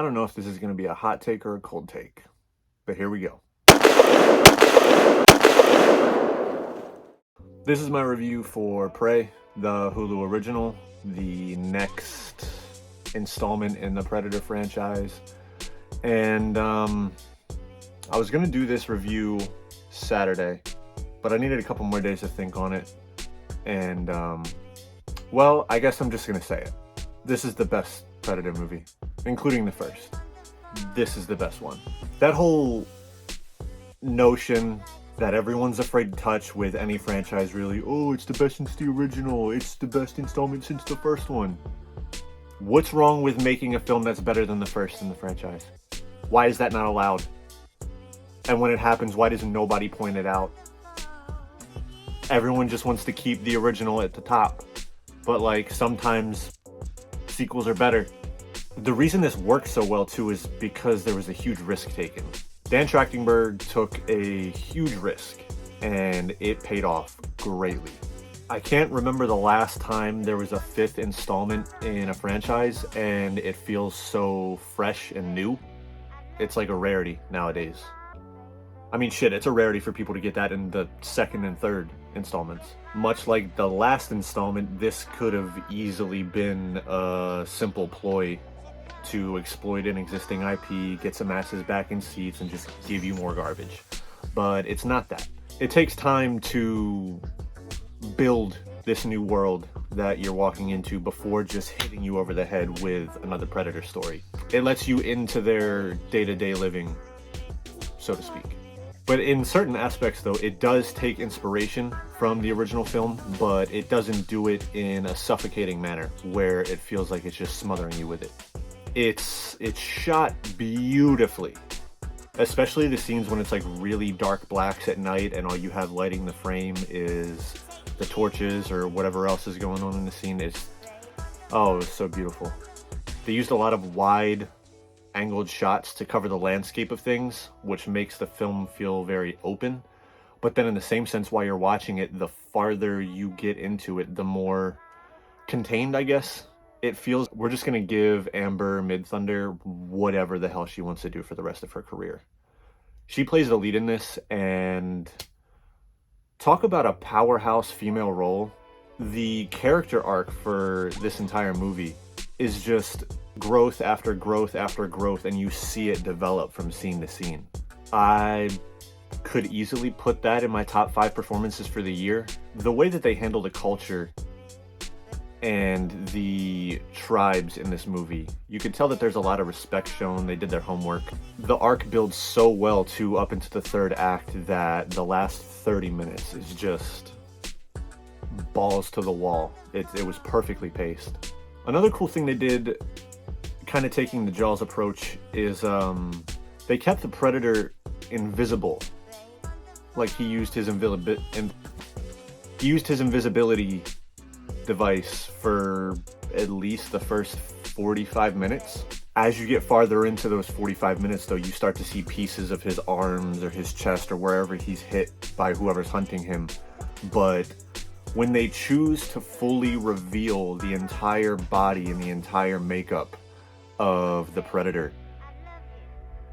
I don't know if this is going to be a hot take or a cold take, but here we go. This is my review for Prey, the Hulu original, the next installment in the Predator franchise. And I was going to do this review Saturday, but I needed a couple more days to think on it. And, well, I guess I'm just going to say it. This is the best Predator movie, including the first. This is the best one. That whole notion that everyone's afraid to touch with any franchise, really, oh, it's the best since the original, it's the best installment since the first one. What's wrong with making a film that's better than the first in the franchise? Why is that not allowed? And when it happens, why doesn't nobody point it out? Everyone just wants to keep the original at the top. But like, sometimes sequels are better. The reason this works so well too is because there was a huge risk taken. Dan Trachtenberg took a huge risk and it paid off greatly. I can't remember the last time there was a fifth installment in a franchise and it feels so fresh and new. It's like a rarity nowadays. I mean, shit, it's a rarity for people to get that in the second and third installments. Much like the last installment, this could have easily been a simple ploy to exploit an existing IP, get some asses back in seats, and just give you more garbage. But it's not that. It takes time to build this new world that you're walking into before just hitting you over the head with another Predator story. It lets you into their day-to-day living, so to speak. But in certain aspects, though, it does take inspiration from the original film, but it doesn't do it in a suffocating manner where it feels like it's just smothering you with it. It's shot beautifully, especially the scenes when it's like really dark blacks at night and all you have lighting the frame is the torches or whatever else is going on in the scene. It's so beautiful. They used a lot of wide angled shots to cover the landscape of things, which makes the film feel very open. But then in the same sense, while you're watching it, the farther you get into it, the more contained, I guess, it feels. We're just going to give Amber Midthunder whatever the hell she wants to do for the rest of her career. She plays the lead in this, and talk about a powerhouse female role. The character arc for this entire movie is just growth after growth after growth, and you see it develop from scene to scene. I could easily put that in my top 5 performances for the year. The way that they handle the culture and the tribes in this movie, you can tell that there's a lot of respect shown. They did their homework. The arc builds so well too up into the third act that the last 30 minutes is just balls to the wall. It was perfectly paced. Another cool thing they did, kind of taking the Jaws approach, is they kept the Predator invisible. Like he used his invisibility device for at least the first 45 minutes. As you get farther into those 45 minutes, though, you start to see pieces of his arms or his chest or wherever he's hit by whoever's hunting him. But when they choose to fully reveal the entire body and the entire makeup of the Predator,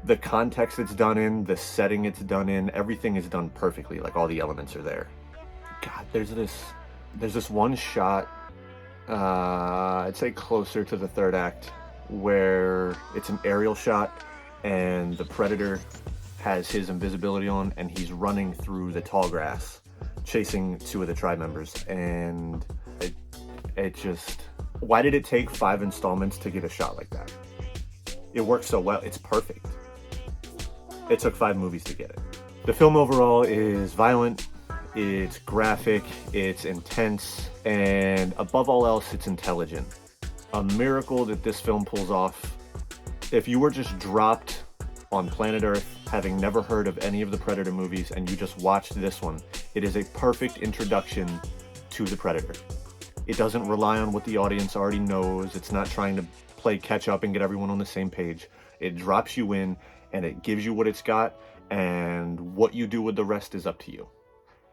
the context it's done in, the setting it's done in, everything is done perfectly. Like, all the elements are there. God, there's this one shot, I'd say closer to the third act, where it's an aerial shot and the Predator has his invisibility on and he's running through the tall grass chasing 2 of the tribe members, and it just, why did it take 5 installments to get a shot like that? It works so well. It's perfect. It took 5 movies to get it. The film overall is violent, it's graphic, it's intense, and above all else, it's intelligent. A miracle that this film pulls off. If you were just dropped on planet Earth, having never heard of any of the Predator movies, and you just watched this one, it is a perfect introduction to the Predator. It doesn't rely on what the audience already knows. It's not trying to play catch up and get everyone on the same page. It drops you in and it gives you what it's got, and what you do with the rest is up to you.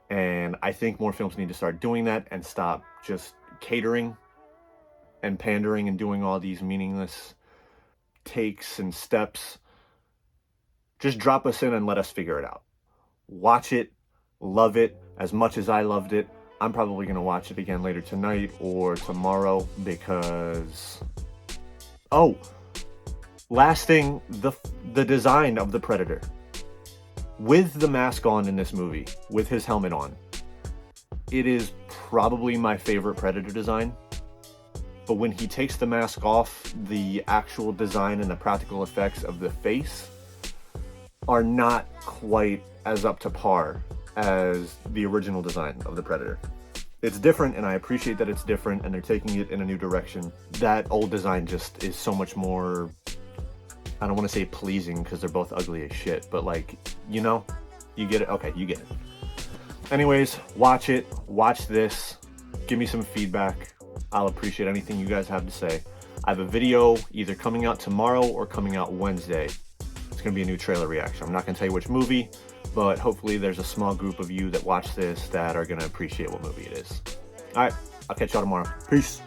And I think more films need to start doing that and stop just catering and pandering and doing all these meaningless takes and steps, just drop us in and let us figure it out. Watch it, love it as much as I loved it. I'm probably going to watch it again later tonight or tomorrow because... Oh, last thing, the design of the Predator. With the mask on in this movie, with his helmet on, it is probably my favorite Predator design. But when he takes the mask off, the actual design and the practical effects of the face are not quite as up to par as the original design of the Predator. It's different, and I appreciate that it's different, and they're taking it in a new direction. That old design just is so much more, I don't want to say pleasing because they're both ugly as shit, but like, you know, you get it? Okay, you get it. Anyways, watch it, watch this, give me some feedback. I'll appreciate anything you guys have to say. I have a video either coming out tomorrow or coming out Wednesday. It's going to be a new trailer reaction. I'm not going to tell you which movie, but hopefully there's a small group of you that watch this that are going to appreciate what movie it is. All right, I'll catch y'all tomorrow. Peace.